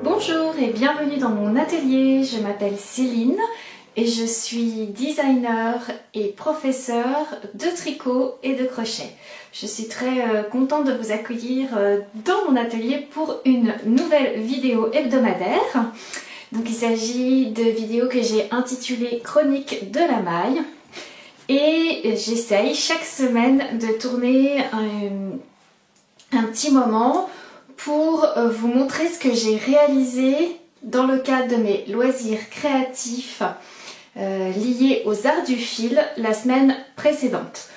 Bonjour et bienvenue dans mon atelier, je m'appelle Céline et je suis designer et professeure de tricot et de crochet. Je suis très contente de vous accueillir dans mon atelier pour une nouvelle vidéo hebdomadaire. Donc il s'agit de vidéos que j'ai intitulées Chronique de la maille et j'essaye chaque semaine de tourner un petit moment pour vous montrer ce que j'ai réalisé dans le cadre de mes loisirs créatifs liés aux arts du fil la semaine précédente.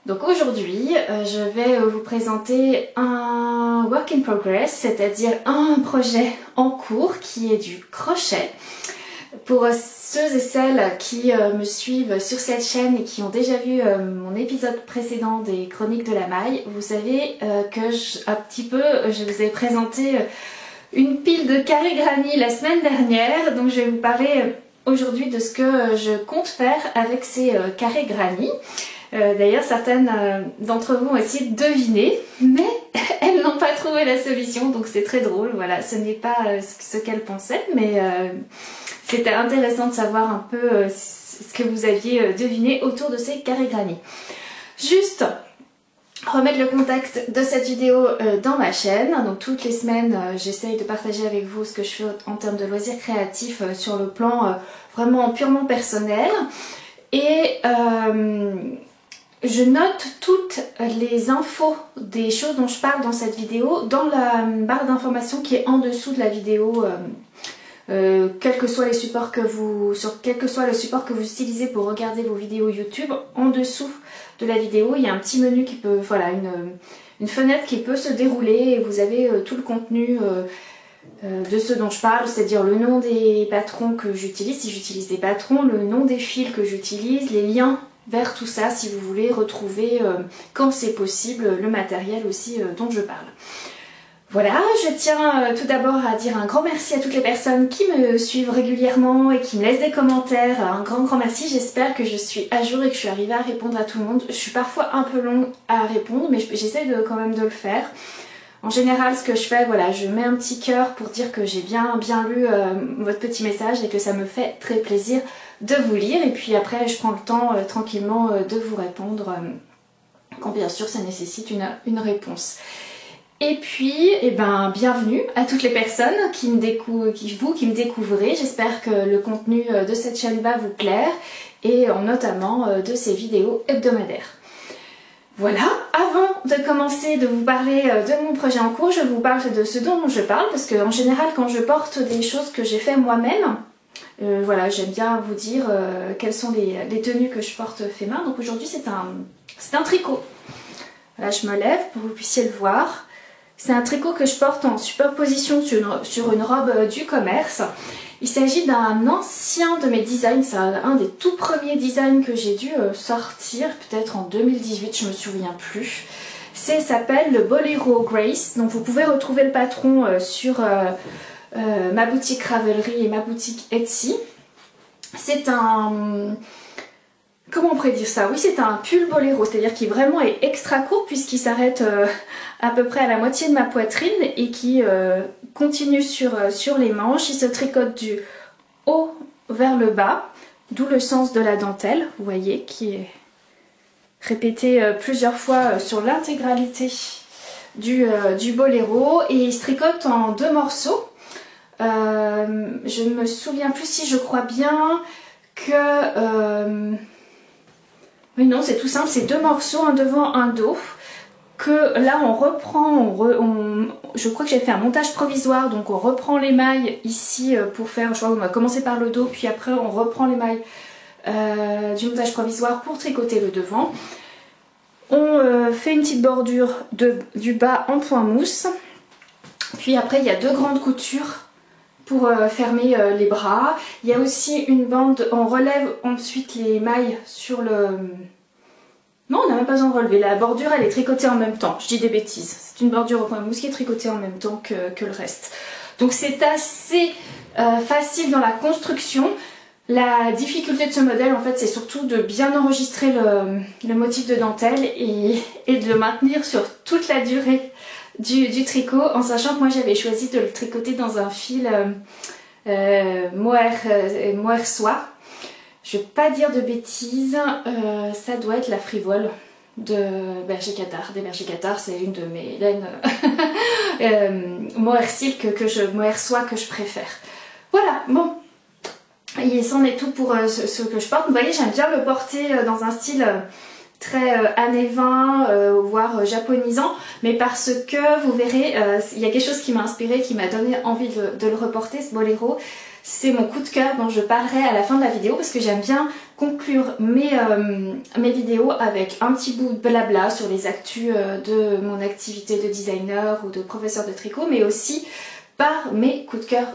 Donc aujourd'hui, je vais vous présenter un work in progress, c'est-à-dire un projet en cours qui est du crochet. Pour ceux et celles qui me suivent sur cette chaîne et qui ont déjà vu mon épisode précédent des Chroniques de la maille, vous savez que je vous ai présenté une pile de carrés granit la semaine dernière. Donc je vais vous parler aujourd'hui de ce que je compte faire avec ces carrés granit. D'ailleurs certaines d'entre vous ont essayé de deviner, mais elles n'ont pas trouvé la solution, donc c'est très drôle. Voilà, ce n'est pas ce qu'elles pensaient, mais c'était intéressant de savoir un peu ce que vous aviez deviné autour de ces carrés granit. Juste remettre le contexte de cette vidéo dans ma chaîne. Donc toutes les semaines, j'essaye de partager avec vous ce que je fais en termes de loisirs créatifs sur le plan vraiment purement personnel. Et je note toutes les infos des choses dont je parle dans cette vidéo dans la barre d'informations qui est en dessous de la vidéo. Quel que soit le support que vous utilisez pour regarder vos vidéos YouTube, en dessous de la vidéo il y a un petit menu qui peut, voilà, une fenêtre qui peut se dérouler et vous avez tout le contenu de ce dont je parle, c'est-à-dire le nom des patrons que j'utilise, si j'utilise des patrons, le nom des fils que j'utilise, les liens vers tout ça si vous voulez retrouver quand c'est possible le matériel aussi dont je parle. Voilà, je tiens tout d'abord à dire un grand merci à toutes les personnes qui me suivent régulièrement et qui me laissent des commentaires. Un grand merci, j'espère que je suis à jour et que je suis arrivée à répondre à tout le monde. Je suis parfois un peu longue à répondre, mais j'essaie quand même de le faire. En général, ce que je fais, voilà, je mets un petit cœur pour dire que j'ai bien lu votre petit message et que ça me fait très plaisir de vous lire. Et puis après, je prends le temps tranquillement de vous répondre quand bien sûr ça nécessite une réponse. Et puis, bienvenue à toutes les personnes qui me découvrez. J'espère que le contenu de cette chaîne va vous plaire et notamment de ces vidéos hebdomadaires. Voilà, avant de commencer de vous parler de mon projet en cours, je vous parle de ce dont je parle parce qu'en général, quand je porte des choses que j'ai fait moi-même, voilà, j'aime bien vous dire quelles sont les tenues que je porte fait main. Donc aujourd'hui, c'est un tricot. Là, je me lève pour que vous puissiez le voir. C'est un tricot que je porte en superposition sur une robe du commerce. Il s'agit d'un ancien de mes designs, c'est un des tout premiers designs que j'ai dû sortir, peut-être en 2018, je me souviens plus. Ça s'appelle le Bolero Grace, donc vous pouvez retrouver le patron sur ma boutique Ravelry et ma boutique Etsy. C'est un... Comment on pourrait dire ça? Oui, c'est un pull boléro, c'est-à-dire qui vraiment est extra court puisqu'il s'arrête à peu près à la moitié de ma poitrine et qui continue sur les manches. Il se tricote du haut vers le bas, d'où le sens de la dentelle, vous voyez, qui est répété plusieurs fois sur l'intégralité du boléro. Et il se tricote en 2 morceaux. Je ne me souviens plus si je crois bien que... Mais non, c'est tout simple, c'est 2 morceaux, un devant, un dos, que là on reprend, je crois que j'ai fait un montage provisoire, donc on reprend les mailles ici pour faire, je crois qu'on va commencer par le dos, puis après on reprend les mailles du montage provisoire pour tricoter le devant. On fait une petite bordure du bas en point mousse, puis après il y a 2 grandes coutures pour fermer les bras. Il y a aussi une bande, on relève ensuite les mailles sur le... Non, on n'a même pas besoin de relever, la bordure elle est tricotée en même temps, je dis des bêtises. C'est une bordure au point mousse qui est tricotée en même temps que le reste. Donc c'est assez facile dans la construction. La difficulté de ce modèle en fait c'est surtout de bien enregistrer le motif de dentelle et de le maintenir sur toute la durée du tricot, en sachant que moi j'avais choisi de le tricoter dans un fil mohair soie. Je vais pas dire de bêtises, ça doit être la frivole de Berger Cathar. Des Berger Cathar, c'est une de mes laines mohair silk mohair soie que je préfère. Voilà, bon. Et c'en est tout pour ce que je porte. Vous voyez, j'aime bien le porter dans un style très années 20, voire japonisant, mais parce que vous verrez, il y a quelque chose qui m'a inspiré, qui m'a donné envie de le reporter, ce boléro. C'est mon coup de cœur dont je parlerai à la fin de la vidéo parce que j'aime bien conclure mes vidéos avec un petit bout de blabla sur les actus de mon activité de designer ou de professeur de tricot, mais aussi par mes coups de cœur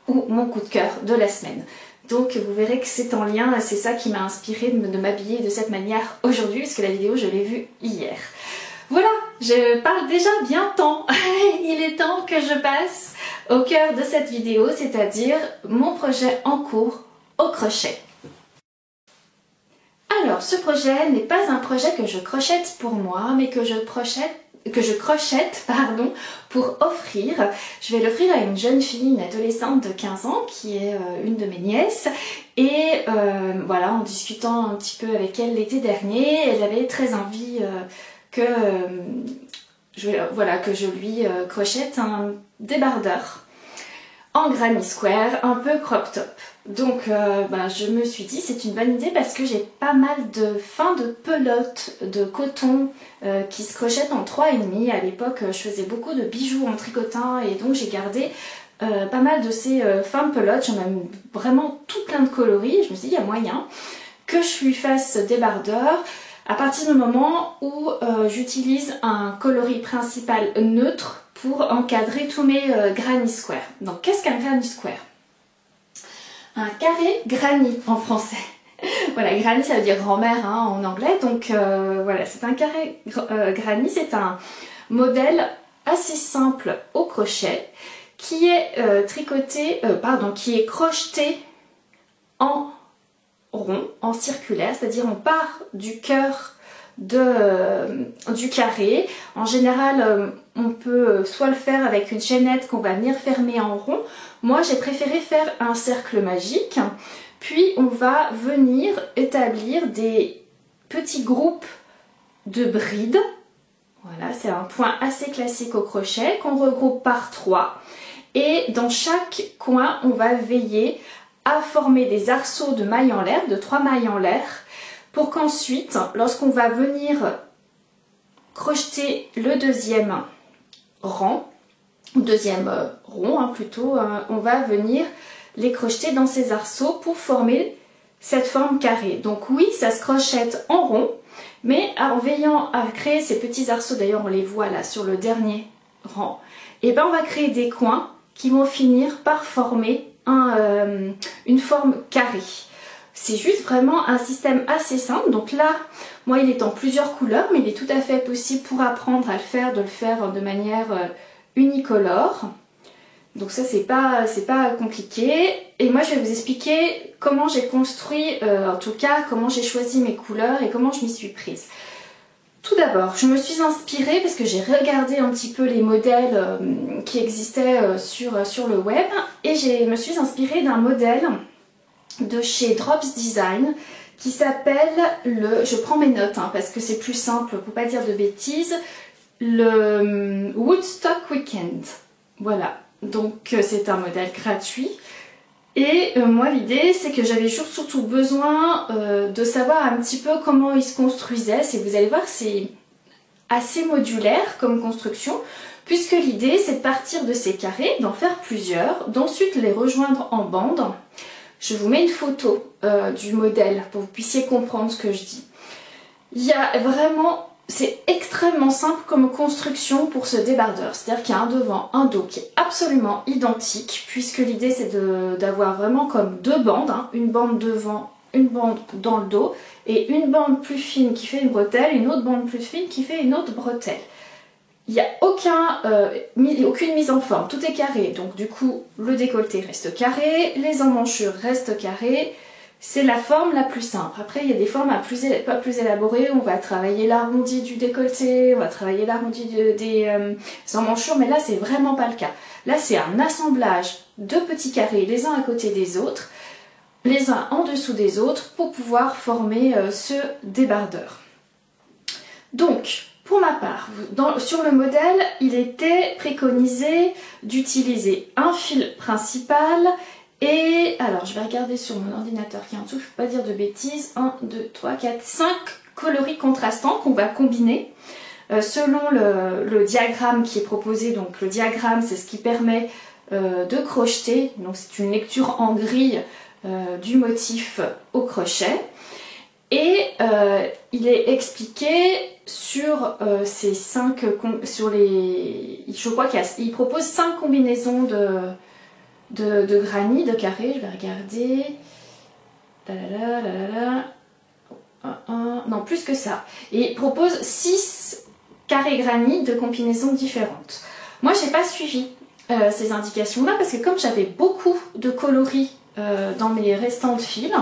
ou mon coup de cœur de la semaine. Donc vous verrez que c'est en lien, c'est ça qui m'a inspiré de m'habiller de cette manière aujourd'hui, parce que la vidéo je l'ai vue hier. Voilà, je parle déjà bien temps. Il est temps que je passe au cœur de cette vidéo, c'est-à-dire mon projet en cours au crochet. Alors ce projet n'est pas un projet que je crochette pour moi, mais que je crochette pour offrir. Je vais l'offrir à une jeune fille, une adolescente de 15 ans qui est une de mes nièces. Et voilà, en discutant un petit peu avec elle l'été dernier, elle avait très envie que je lui crochette un débardeur en granny square, un peu crop top. Donc je me suis dit c'est une bonne idée parce que j'ai pas mal de fins de pelote de coton qui se crochettent en 3,5. À l'époque je faisais beaucoup de bijoux en tricotin et donc j'ai gardé pas mal de ces fins de pelote. J'en ai vraiment tout plein de coloris. Je me suis dit il y a moyen que je lui fasse débardeur à partir du moment où j'utilise un coloris principal neutre pour encadrer tous mes granny square. Donc qu'est-ce qu'un granny square? Un carré granny en français. Voilà, granny ça veut dire grand-mère en anglais, donc voilà, c'est un carré granny, c'est un modèle assez simple au crochet qui est qui est crocheté en rond, en circulaire, c'est-à-dire on part du cœur du carré. En général on peut soit le faire avec une chaînette qu'on va venir fermer en rond. Moi j'ai préféré faire un cercle magique, puis on va venir établir des petits groupes de brides. Voilà, c'est un point assez classique au crochet qu'on regroupe par 3 et dans chaque coin on va veiller à former des arceaux de mailles en l'air, de 3 mailles en l'air, pour qu'ensuite, lorsqu'on va venir crocheter le deuxième rang, ou deuxième rond plutôt, on va venir les crocheter dans ces arceaux pour former cette forme carrée. Donc oui, ça se crochette en rond, mais en veillant à créer ces petits arceaux, d'ailleurs on les voit là sur le dernier rang, et ben on va créer des coins qui vont finir par former une forme carrée. C'est juste vraiment un système assez simple. Donc là, moi il est en plusieurs couleurs, mais il est tout à fait possible pour apprendre à le faire, de le faire de manière unicolore. Donc ça c'est pas compliqué. Et moi je vais vous expliquer comment j'ai construit, en tout cas comment j'ai choisi mes couleurs et comment je m'y suis prise. Tout d'abord, je me suis inspirée parce que j'ai regardé un petit peu les modèles qui existaient sur le web et je me suis inspirée d'un modèle de chez Drops Design qui s'appelle je prends mes notes parce que c'est plus simple pour pas dire de bêtises, le Woodstock Weekend. Voilà, donc c'est un modèle gratuit. Et moi l'idée c'est que j'avais surtout besoin de savoir un petit peu comment il se construisait. Vous allez voir, c'est assez modulaire comme construction, puisque l'idée c'est de partir de ces carrés, d'en faire plusieurs, d'ensuite les rejoindre en bande. Je vous mets une photo du modèle pour que vous puissiez comprendre ce que je dis. Il y a vraiment... C'est extrêmement simple comme construction pour ce débardeur, c'est-à-dire qu'il y a un devant, un dos qui est absolument identique, puisque l'idée c'est d'avoir vraiment comme deux bandes, une bande devant, une bande dans le dos, et une bande plus fine qui fait une bretelle, une autre bande plus fine qui fait une autre bretelle. Il n'y a aucune mise en forme, tout est carré, donc du coup le décolleté reste carré, les emmanchures restent carrées, c'est la forme la plus simple. Après, il y a des formes pas plus élaborées. On va travailler l'arrondi du décolleté, on va travailler l'arrondi des emmanchures, mais là, c'est vraiment pas le cas. Là, c'est un assemblage de petits carrés, les uns à côté des autres, les uns en dessous des autres, pour pouvoir former ce débardeur. Donc, pour ma part, sur le modèle, il était préconisé d'utiliser un fil principal et, alors je vais regarder sur mon ordinateur qui est en dessous, je ne peux pas dire de bêtises, 1, 2, 3, 4, 5 coloris contrastants qu'on va combiner selon le diagramme qui est proposé. Donc le diagramme, c'est ce qui permet de crocheter, donc c'est une lecture en grille du motif au crochet. Et il est expliqué sur ces 5, je crois qu'il propose 5 combinaisons de granit, de carrés, je vais regarder, non plus que ça, et il propose 6 carrés granit de combinaisons différentes. Moi j'ai pas suivi ces indications là parce que comme j'avais beaucoup de coloris dans mes restants de fil.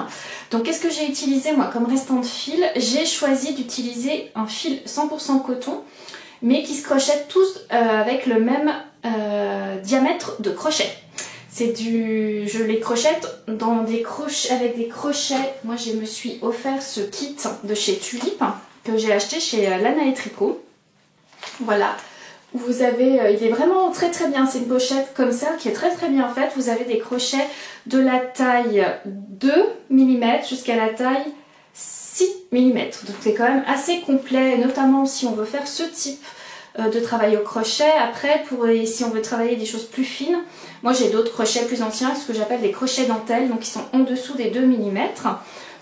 Donc qu'est-ce que j'ai utilisé moi comme restant de fil? J'ai choisi d'utiliser un fil 100% coton mais qui se crochette tous avec le même diamètre de crochet. Je les crochette dans des crochets, avec des crochets. Moi je me suis offert ce kit de chez Tulip que j'ai acheté chez Lana et Tricot. Voilà. Vous avez, il est vraiment très très bien, c'est une pochette comme ça qui est très très bien faite. Vous avez des crochets de la taille 2 mm jusqu'à la taille 6 mm. Donc c'est quand même assez complet, notamment si on veut faire ce type de travail au crochet. Après, si on veut travailler des choses plus fines, moi j'ai d'autres crochets plus anciens, ce que j'appelle des crochets dentelles, donc qui sont en dessous des 2 mm.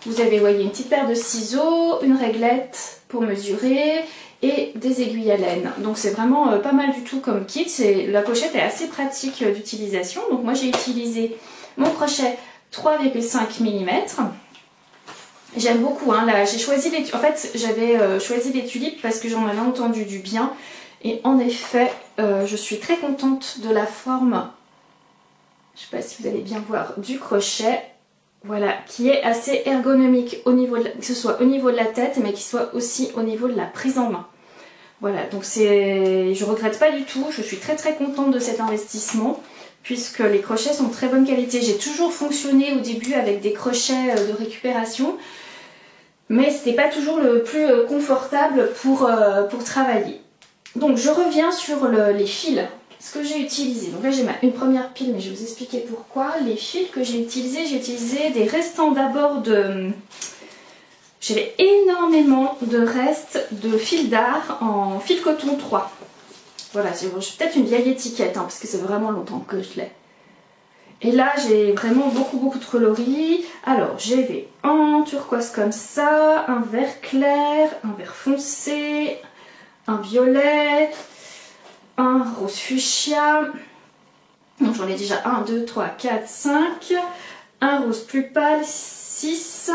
Vous avez, voyez, une petite paire de ciseaux, une réglette pour mesurer, et des aiguilles à laine. Donc c'est vraiment pas mal du tout comme kit. La pochette est assez pratique d'utilisation. Donc moi j'ai utilisé mon crochet 3,5 mm. J'aime beaucoup, hein. Là j'ai choisi en fait j'avais choisi les tulipes parce que j'en avais entendu du bien. Et en effet, je suis très contente de la forme, je ne sais pas si vous allez bien voir, du crochet. Voilà, qui est assez ergonomique au niveau que ce soit au niveau de la tête, mais qui soit aussi au niveau de la prise en main. Voilà, donc je regrette pas du tout, je suis très très contente de cet investissement, puisque les crochets sont de très bonne qualité. J'ai toujours fonctionné au début avec des crochets de récupération, mais c'était pas toujours le plus confortable pour travailler. Donc je reviens sur les fils. Ce que j'ai utilisé, donc là j'ai une première pile mais je vais vous expliquer pourquoi. Les fils que j'ai utilisé des restants d'abord j'avais énormément de restes de fil d'art en fil coton 3. Voilà, c'est peut-être une vieille étiquette hein, parce que c'est vraiment longtemps que je l'ai. Et là j'ai vraiment beaucoup de coloris. Alors j'avais un turquoise comme ça, un vert clair, un vert foncé, un violet, un rose fuchsia, donc j'en ai déjà 1, 2, 3, 4, 5, un rose plus pâle, 6,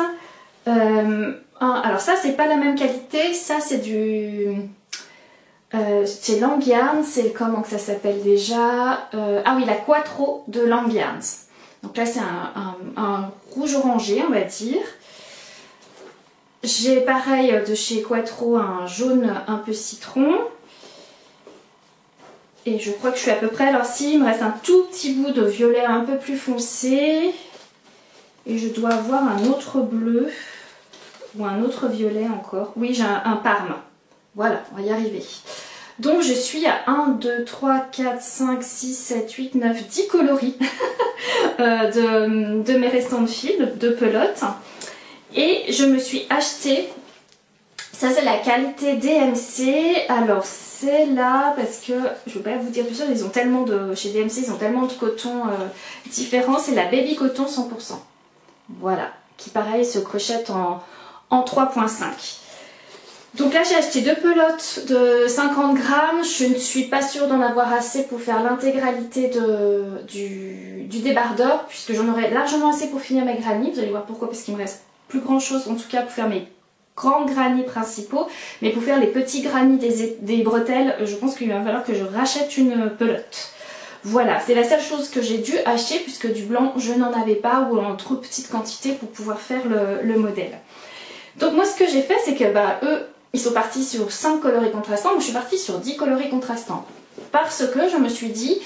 alors ça c'est pas la même qualité, ça c'est c'est Langyarns, c'est comment que ça s'appelle déjà, ah oui, la Quattro de Langyarns. Donc là c'est un rouge orangé on va dire. J'ai pareil de chez Quattro un jaune un peu citron. Et je crois que je suis à peu près, alors si, il me reste un tout petit bout de violet un peu plus foncé. Et je dois avoir un autre bleu, ou un autre violet encore. Oui, j'ai un parme. Voilà, on va y arriver. Donc je suis à 1, 2, 3, 4, 5, 6, 7, 8, 9, 10 coloris de mes restants de fil, de pelote. Et je me suis acheté, ça c'est la qualité DMC, alors c'est là parce que, je ne vais pas vous dire plus sûr, ils ont tellement chez DMC ils ont tellement de coton différents, c'est la Baby Coton 100%. Voilà, qui pareil se crochette en 3,5. Donc là j'ai acheté 2 pelotes de 50 grammes, je ne suis pas sûre d'en avoir assez pour faire l'intégralité du débardeur, puisque j'en aurai largement assez pour finir mes granits, vous allez voir pourquoi, parce qu'il me reste plus grand chose en tout cas pour faire mes grands granits principaux, mais pour faire les petits granits des bretelles, je pense qu'il va falloir que je rachète une pelote. Voilà, c'est la seule chose que j'ai dû acheter puisque du blanc je n'en avais pas ou en trop petite quantité pour pouvoir faire le modèle. Donc moi ce que j'ai fait, c'est que eux, ils sont partis sur 5 coloris contrastants, moi je suis partie sur 10 coloris contrastants. Parce que je me suis dit,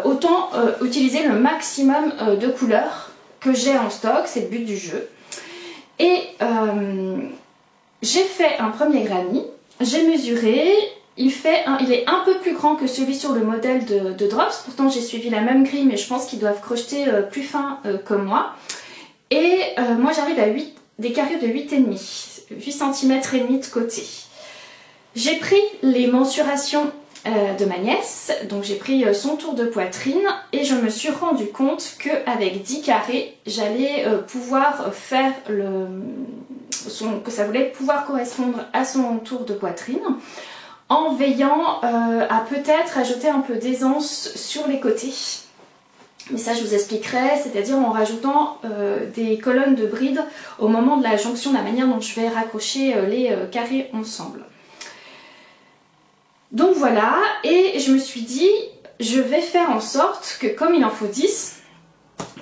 autant utiliser le maximum de couleurs que j'ai en stock, c'est le but du jeu. Et j'ai fait un premier granny, j'ai mesuré, il est un peu plus grand que celui sur le modèle de Drops, pourtant j'ai suivi la même grille mais je pense qu'ils doivent crocheter plus fin que moi. Et moi j'arrive à des carrés de 8,5, 8 cm et demi de côté. J'ai pris les mensurations de ma nièce, donc j'ai pris son tour de poitrine et je me suis rendu compte qu'avec 10 carrés, j'allais pouvoir faire que ça voulait pouvoir correspondre à son tour de poitrine en veillant à peut-être ajouter un peu d'aisance sur les côtés. Mais ça je vous expliquerai, c'est-à-dire en rajoutant des colonnes de bride au moment de la jonction, la manière dont je vais raccrocher les carrés ensemble. Donc voilà, et je me suis dit, je vais faire en sorte que comme il en faut 10,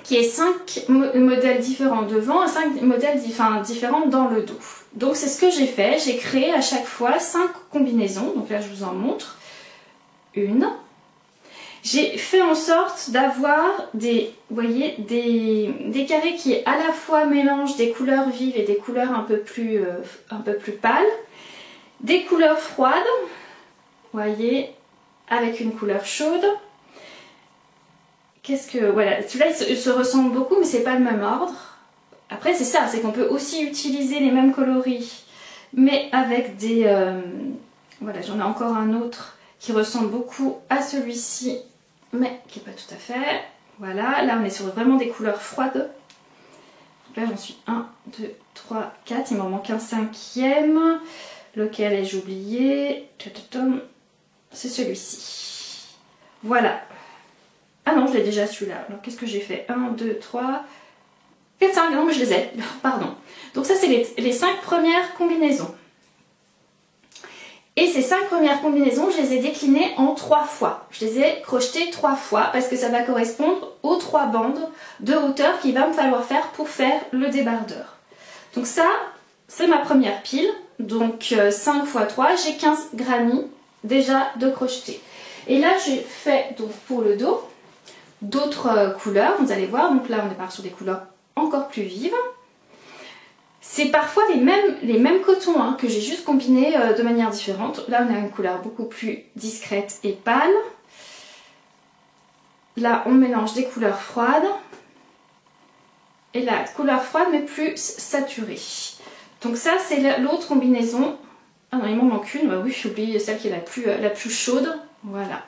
qu'il y ait 5 modèles différents devant et 5 modèles différents dans le dos. Donc c'est ce que j'ai fait, j'ai créé à chaque fois 5 combinaisons, donc là je vous en montre une. J'ai fait en sorte d'avoir vous voyez, des carrés qui à la fois mélangent des couleurs vives et des couleurs un peu plus pâles, des couleurs froides, vous voyez, avec une couleur chaude. Voilà, celui-là il se ressemble beaucoup mais c'est pas le même ordre. Après c'est ça, c'est qu'on peut aussi utiliser les mêmes coloris mais avec des... voilà, j'en ai encore un autre qui ressemble beaucoup à celui-ci mais qui n'est pas tout à fait. Voilà, là on est sur vraiment des couleurs froides. Donc là j'en suis 1, 2, 3, 4, il m'en manque un cinquième. Lequel ai-je oublié? C'est celui-ci. Voilà. Ah non, je l'ai déjà celui-là. Alors qu'est-ce que j'ai fait? 1, 2, 3, 4, 5. Non mais je les ai. Pardon. Donc ça c'est les 5 premières combinaisons. Et ces 5 premières combinaisons, je les ai déclinées en 3 fois. Je les ai crochetées 3 fois parce que ça va correspondre aux 3 bandes de hauteur qu'il va me falloir faire pour faire le débardeur. Donc ça, c'est ma première pile. Donc 5 x 3, j'ai 15 granny déjà de crocheter. Et là, j'ai fait donc pour le dos d'autres couleurs, vous allez voir. Donc là, on est parti sur des couleurs encore plus vives. C'est parfois les mêmes cotons hein, que j'ai juste combinés de manière différente. Là, on a une couleur beaucoup plus discrète et pâle. Là, on mélange des couleurs froides. Et là, couleur froide mais plus saturée. Donc ça, c'est l'autre combinaison. Ah non, il m'en manque une. Bah oui, j'ai oublié celle qui est la plus chaude. Voilà.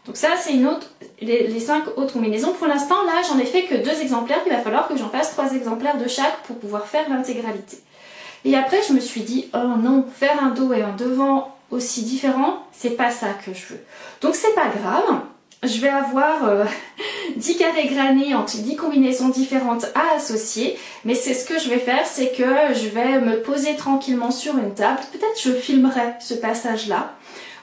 Donc ça, c'est une autre, les 5 autres combinaisons. Pour l'instant, là, j'en ai fait que 2 exemplaires. Il va falloir que j'en fasse 3 exemplaires de chaque pour pouvoir faire l'intégralité. Et après, je me suis dit, oh non, faire un dos et un devant aussi différents, c'est pas ça que je veux. Donc c'est pas grave. Je vais avoir 10 carrés granés entre 10 combinaisons différentes à associer. Mais c'est ce que je vais faire, c'est que je vais me poser tranquillement sur une table. Peut-être je filmerai ce passage-là.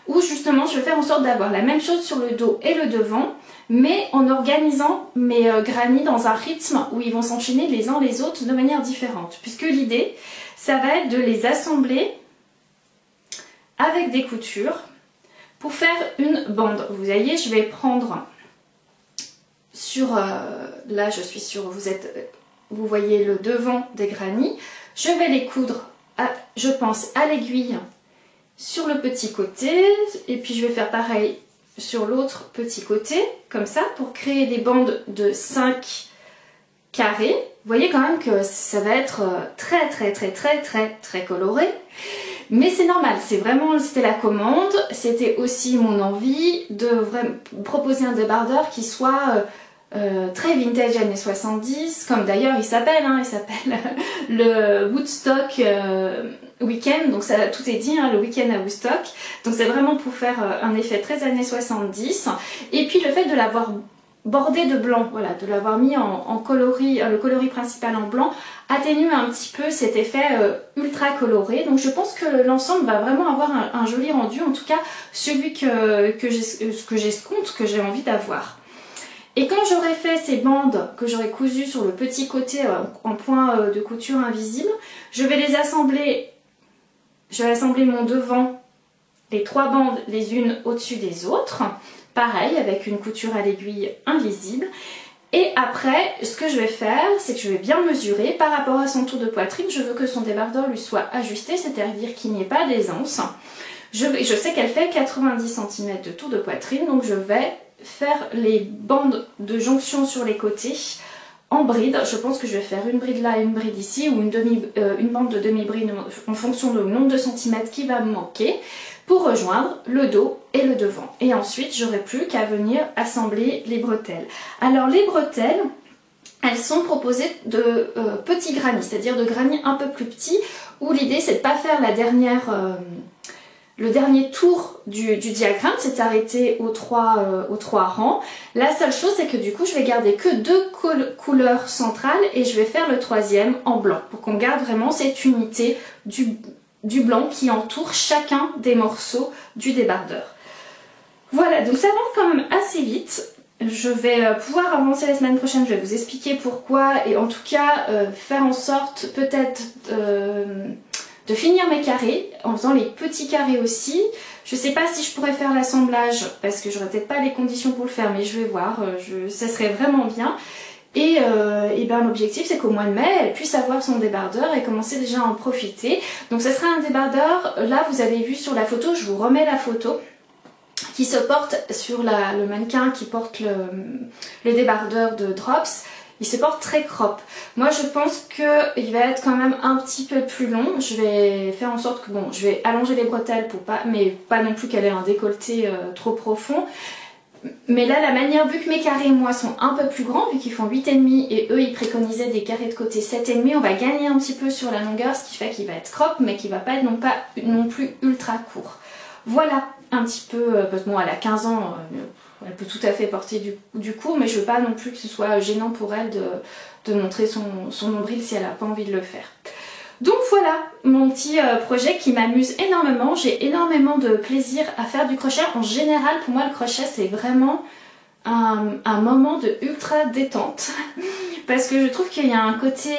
Où justement je vais faire en sorte d'avoir la même chose sur le dos et le devant, mais en organisant mes granny dans un rythme où ils vont s'enchaîner les uns les autres de manière différente. Puisque l'idée, ça va être de les assembler avec des coutures pour faire une bande. Vous voyez, je vais prendre sur... là, je suis sur... Vous voyez le devant des granny. Je vais les coudre, je pense, à l'aiguille sur le petit côté, et puis je vais faire pareil sur l'autre petit côté, comme ça, pour créer des bandes de 5 carrés. Vous voyez quand même que ça va être très coloré, mais c'est normal, c'était la commande, c'était aussi mon envie de vraiment proposer un débardeur qui soit très vintage années 70, comme d'ailleurs il s'appelle le Woodstock Weekend, donc ça, tout est dit, hein, le week-end à Woodstock. Donc c'est vraiment pour faire un effet très années 70. Et puis le fait de l'avoir bordé de blanc, voilà, de l'avoir mis en coloris, le coloris principal en blanc atténue un petit peu cet effet ultra coloré. Donc je pense que l'ensemble va vraiment avoir un joli rendu, en tout cas celui que j'escompte, que j'ai envie d'avoir. Et quand j'aurai fait ces bandes que j'aurai cousues sur le petit côté en point de couture invisible, je vais les assembler. Je vais assembler mon devant, les 3 bandes les unes au-dessus des autres. Pareil, avec une couture à l'aiguille invisible. Et après, ce que je vais faire, c'est que je vais bien mesurer par rapport à son tour de poitrine. Je veux que son débardeur lui soit ajusté, c'est-à-dire qu'il n'y ait pas d'aisance. Je sais qu'elle fait 90 cm de tour de poitrine, donc je vais faire les bandes de jonction sur les côtés en bride. Je pense que je vais faire une bride là et une bride ici, ou une bande de demi-bride en fonction du nombre de centimètres qui va me manquer, pour rejoindre le dos et le devant. Et ensuite, j'aurai plus qu'à venir assembler les bretelles. Alors les bretelles, elles sont proposées de petits granits, c'est-à-dire de granits un peu plus petits, où l'idée c'est de ne pas faire le dernier tour du diagramme, c'est de s'arrêter aux trois rangs. La seule chose, c'est que du coup, je vais garder que 2 couleurs centrales et je vais faire le 3e en blanc, pour qu'on garde vraiment cette unité du blanc qui entoure chacun des morceaux du débardeur. Voilà, donc ça avance quand même assez vite. Je vais pouvoir avancer la semaine prochaine, je vais vous expliquer pourquoi, et en tout cas faire en sorte peut-être de finir mes carrés en faisant les petits carrés aussi. Je sais pas si je pourrais faire l'assemblage parce que j'aurais peut-être pas les conditions pour le faire, mais je vais voir, ça serait vraiment bien. Et ben l'objectif c'est qu'au mois de mai elle puisse avoir son débardeur et commencer déjà à en profiter. Donc ce sera un débardeur, là vous avez vu sur la photo, je vous remets la photo, qui se porte sur le mannequin qui porte le débardeur de Drops. Il se porte très crop. Moi je pense qu'il va être quand même un petit peu plus long. Je vais faire en sorte que bon, je vais allonger les bretelles pour pas, mais pas non plus qu'elle ait un décolleté trop profond. Mais là la manière, vu que mes carrés moi sont un peu plus grands, vu qu'ils font 8,5 et eux ils préconisaient des carrés de côté 7,5, on va gagner un petit peu sur la longueur, ce qui fait qu'il va être crop mais qui va pas être non plus ultra court. Voilà un petit peu, parce que bon elle a 15 ans, elle peut tout à fait porter du court, mais je veux pas non plus que ce soit gênant pour elle de montrer son nombril si elle n'a pas envie de le faire. Donc voilà mon petit projet qui m'amuse énormément. J'ai énormément de plaisir à faire du crochet. En général, pour moi, le crochet, c'est vraiment un moment de ultra détente parce que je trouve qu'il y a un côté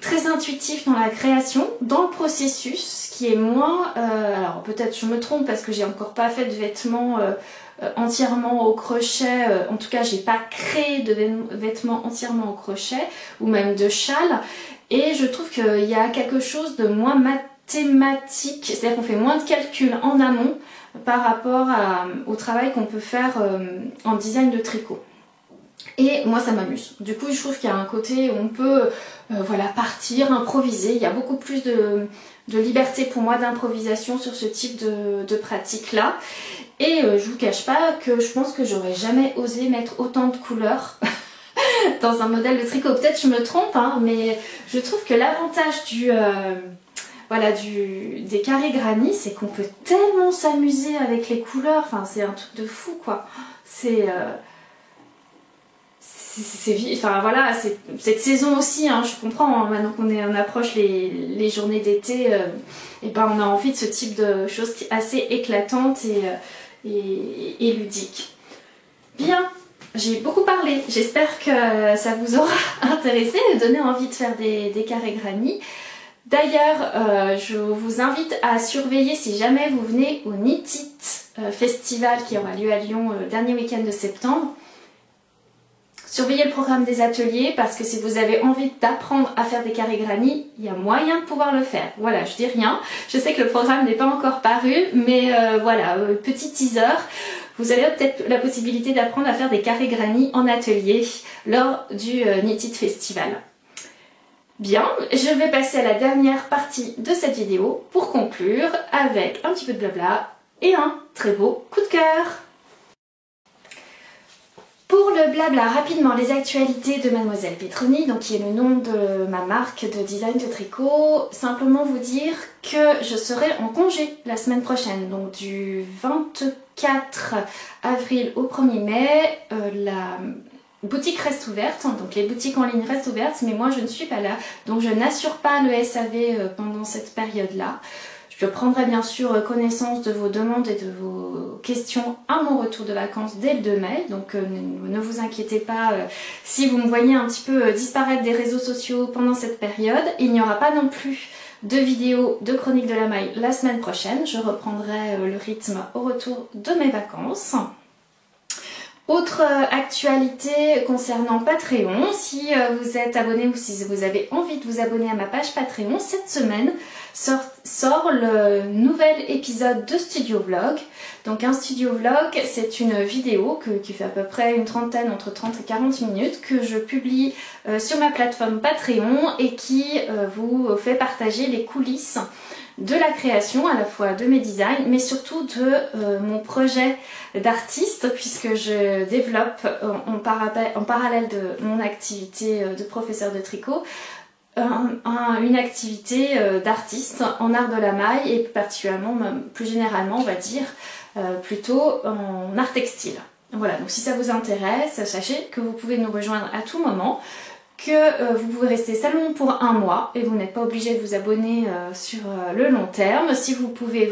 très intuitif dans la création, dans le processus, qui est moins... alors peut-être je me trompe parce que j'ai encore pas fait de vêtements entièrement au crochet, en tout cas j'ai pas créé de vêtements entièrement au crochet ou même de châles. Et je trouve qu'il y a quelque chose de moins mathématique, c'est-à-dire qu'on fait moins de calculs en amont par rapport au travail qu'on peut faire en design de tricot. Et moi ça m'amuse. Du coup je trouve qu'il y a un côté où on peut voilà, partir, improviser. Il y a beaucoup plus de liberté pour moi d'improvisation sur ce type de pratique là. Et je vous cache pas que je pense que j'aurais jamais osé mettre autant de couleurs dans un modèle de tricot. Peut-être je me trompe, hein, mais je trouve que l'avantage des carrés granit, c'est qu'on peut tellement s'amuser avec les couleurs. Enfin, c'est un truc de fou, quoi. Enfin voilà, cette saison aussi, hein, je comprends, hein, maintenant qu'on approche les journées d'été, et ben on a envie de ce type de choses assez éclatantes et ludiques. Bien, j'ai beaucoup parlé, j'espère que ça vous aura intéressé et donné envie de faire des carrés granit. D'ailleurs, je vous invite à surveiller si jamais vous venez au Knit It Festival qui aura lieu à Lyon le dernier week-end de septembre. Surveillez le programme des ateliers parce que si vous avez envie d'apprendre à faire des carrés granit, il y a moyen de pouvoir le faire. Voilà, je dis rien. Je sais que le programme n'est pas encore paru, mais voilà, petit teaser. Vous avez peut-être la possibilité d'apprendre à faire des carrés granit en atelier lors du Knit It Festival. Bien, je vais passer à la dernière partie de cette vidéo pour conclure avec un petit peu de blabla et un très beau coup de cœur. Pour Pour le blabla, rapidement, les actualités de Mademoiselle Petroni, donc qui est le nom de ma marque de design de tricot. Simplement vous dire que je serai en congé la semaine prochaine, donc du 24 avril au 1er mai. La boutique reste ouverte, donc les boutiques en ligne restent ouvertes, mais moi je ne suis pas là, donc je n'assure pas le SAV pendant cette période-là. Je prendrai bien sûr connaissance de vos demandes et de vos questions à mon retour de vacances dès le 2 mai. Donc ne vous inquiétez pas si vous me voyez un petit peu disparaître des réseaux sociaux pendant cette période. Il n'y aura pas non plus de vidéos de chronique de la maille la semaine prochaine. Je reprendrai le rythme au retour de mes vacances. Autre actualité concernant Patreon, si vous êtes abonné ou si vous avez envie de vous abonner à ma page Patreon, cette semaine sort le nouvel épisode de Studio Vlog. Donc un Studio Vlog, c'est une vidéo qui fait à peu près une trentaine, entre 30 et 40 minutes, que je publie sur ma plateforme Patreon et qui vous fait partager les coulisses de la création, à la fois de mes designs, mais surtout de mon projet d'artiste, puisque je développe en parallèle de mon activité de professeur de tricot, une activité d'artiste en art de la maille et particulièrement, plus généralement on va dire, plutôt en art textile. Voilà, donc si ça vous intéresse, sachez que vous pouvez nous rejoindre à tout moment, que vous pouvez rester seulement pour un mois et vous n'êtes pas obligé de vous abonner sur le long terme. Si vous pouvez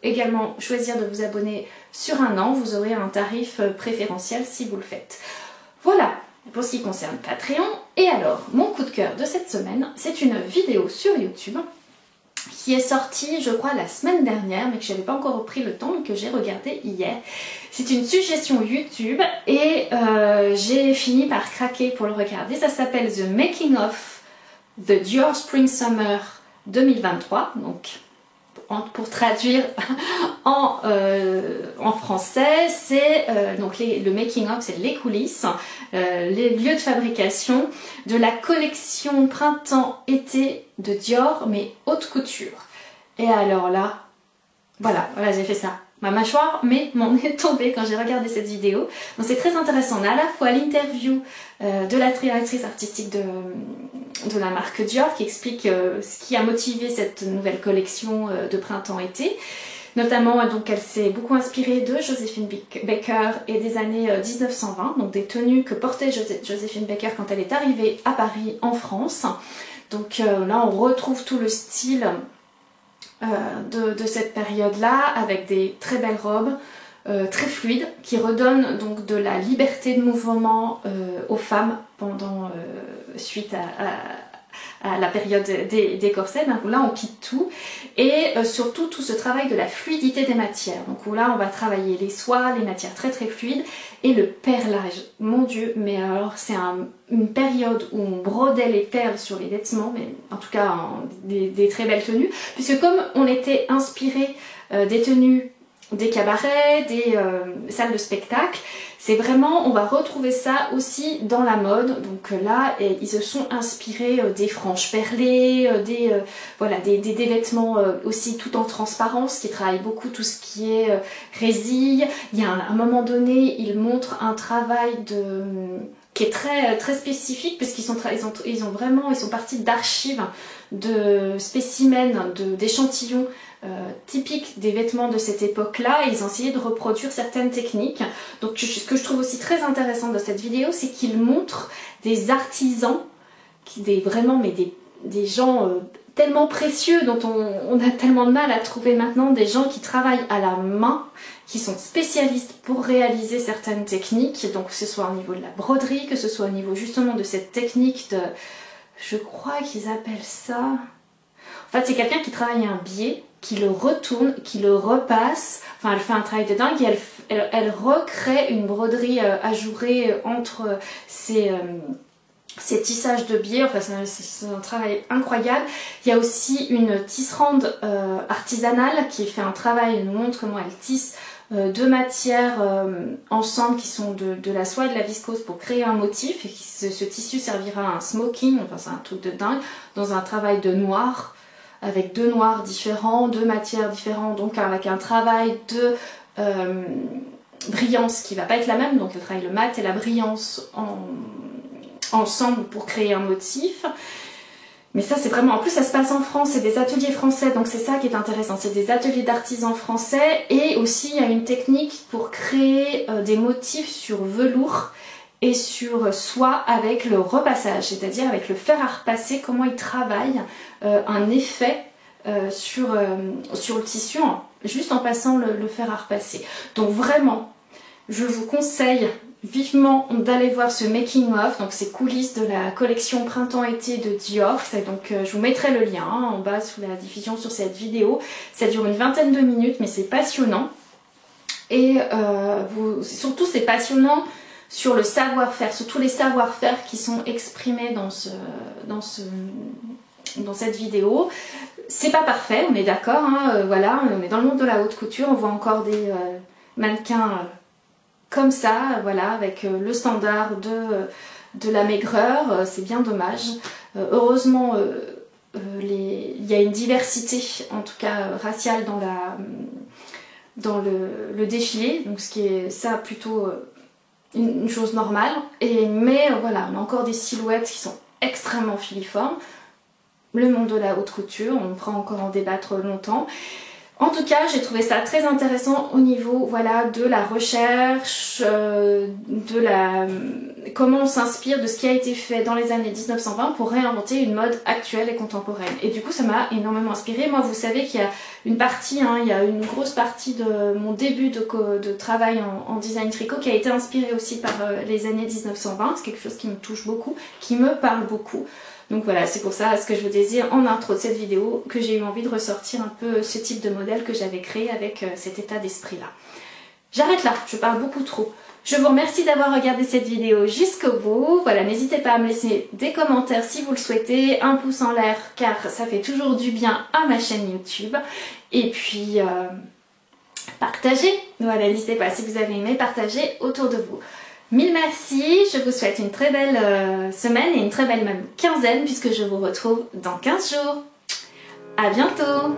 également choisir de vous abonner sur un an, vous aurez un tarif préférentiel si vous le faites. Voilà pour ce qui concerne Patreon. Et alors, mon coup de cœur de cette semaine, c'est une vidéo sur YouTube qui est sortie, je crois, la semaine dernière, mais que je n'avais pas encore pris le temps et que j'ai regardé hier. C'est une suggestion YouTube et j'ai fini par craquer pour le regarder. Ça s'appelle The Making of the Dior Spring Summer 2023. Donc, pour traduire en français, c'est donc le making of, c'est les coulisses, les lieux de fabrication de la collection printemps-été de Dior, mais haute couture. Et alors là, voilà j'ai fait ça. Ma mâchoire m'en est tombée quand j'ai regardé cette vidéo. Donc c'est très intéressant. On a à la fois l'interview de la directrice artistique de la marque Dior qui explique ce qui a motivé cette nouvelle collection de printemps-été. Notamment, donc, elle s'est beaucoup inspirée de Joséphine Baker et des années 1920, donc des tenues que portait Joséphine Baker quand elle est arrivée à Paris en France. Donc là, on retrouve tout le style de cette période-là, avec des très belles robes, très fluides, qui redonnent donc de la liberté de mouvement aux femmes suite à la période des corsets. Donc là on quitte tout et surtout tout ce travail de la fluidité des matières. Donc là on va travailler les soies, les matières très très fluides et le perlage. Mon Dieu, mais alors c'est une période où on brodait les perles sur les vêtements, mais en tout cas des très belles tenues, puisque comme on était inspiré des tenues des cabarets, des salles de spectacle, c'est vraiment, on va retrouver ça aussi dans la mode. Donc là, ils se sont inspirés des franges perlées, des vêtements aussi tout en transparence, qui travaillent beaucoup tout ce qui est résille. Il y a un moment donné, ils montrent un travail qui est très, très spécifique, parce qu'ils sont partis d'archives, de spécimens, d'échantillons typiques des vêtements de cette époque-là, et ils ont essayé de reproduire certaines techniques. Donc ce que je trouve aussi très intéressant de cette vidéo, c'est qu'ils montrent des artisans, des gens tellement précieux, dont on a tellement de mal à trouver maintenant, des gens qui travaillent à la main, qui sont spécialistes pour réaliser certaines techniques, donc que ce soit au niveau de la broderie, que ce soit au niveau justement de cette technique de... Je crois qu'ils appellent ça... En fait, c'est quelqu'un qui travaille un biais, qui le retourne, qui le repasse. Enfin, elle fait un travail de dingue et elle recrée une broderie ajourée entre ces tissages de biais. Enfin, c'est un travail incroyable. Il y a aussi une tisserande artisanale qui fait un travail, elle nous montre comment elle tisse deux matières ensemble qui sont de la soie et de la viscose pour créer un motif, et ce tissu servira à un smoking. Enfin, c'est un truc de dingue, dans un travail de noir, avec deux noirs différents, deux matières différentes, donc avec un travail brillance qui va pas être la même, donc elle travaille le mat et la brillance ensemble pour créer un motif. Mais ça c'est vraiment, en plus ça se passe en France, c'est des ateliers français, donc c'est ça qui est intéressant, c'est des ateliers d'artisans français, et aussi il y a une technique pour créer des motifs sur velours et sur soie avec le repassage, c'est-à-dire avec le fer à repasser, comment il travaille un effet sur le tissu, juste en passant le fer à repasser. Donc vraiment, je vous conseille vivement d'aller voir ce making of, donc ces coulisses de la collection printemps-été de Dior. Donc je vous mettrai le lien en bas sous la diffusion sur cette vidéo. Ça dure une vingtaine de minutes, mais c'est passionnant. Et surtout c'est passionnant sur le savoir-faire, sur tous les savoir-faire qui sont exprimés dans cette vidéo. C'est pas parfait, on est d'accord, hein, voilà, on est dans le monde de la haute couture, on voit encore des mannequins comme ça, voilà, avec le standard de la maigreur, c'est bien dommage. Heureusement, il y a une diversité, en tout cas raciale, dans le défilé, donc ce qui est ça plutôt une chose normale. Mais voilà, on a encore des silhouettes qui sont extrêmement filiformes. Le monde de la haute couture, on pourra encore en débattre longtemps. En tout cas, j'ai trouvé ça très intéressant au niveau, voilà, de la recherche, comment on s'inspire de ce qui a été fait dans les années 1920 pour réinventer une mode actuelle et contemporaine. Et du coup, ça m'a énormément inspirée. Moi, vous savez qu'il y a une partie, hein, il y a une grosse partie de mon début de travail en design tricot qui a été inspirée aussi par les années 1920. C'est quelque chose qui me touche beaucoup, qui me parle beaucoup. Donc voilà, c'est pour ça ce que je vous disais en intro de cette vidéo que j'ai eu envie de ressortir un peu ce type de modèle que j'avais créé avec cet état d'esprit là. J'arrête là, je parle beaucoup trop. Je vous remercie d'avoir regardé cette vidéo jusqu'au bout. Voilà, n'hésitez pas à me laisser des commentaires si vous le souhaitez, un pouce en l'air car ça fait toujours du bien à ma chaîne YouTube. Et puis partagez, voilà, n'hésitez pas si vous avez aimé, partagez autour de vous. Mille merci, je vous souhaite une très belle semaine et une très belle même quinzaine puisque je vous retrouve dans 15 jours. À bientôt!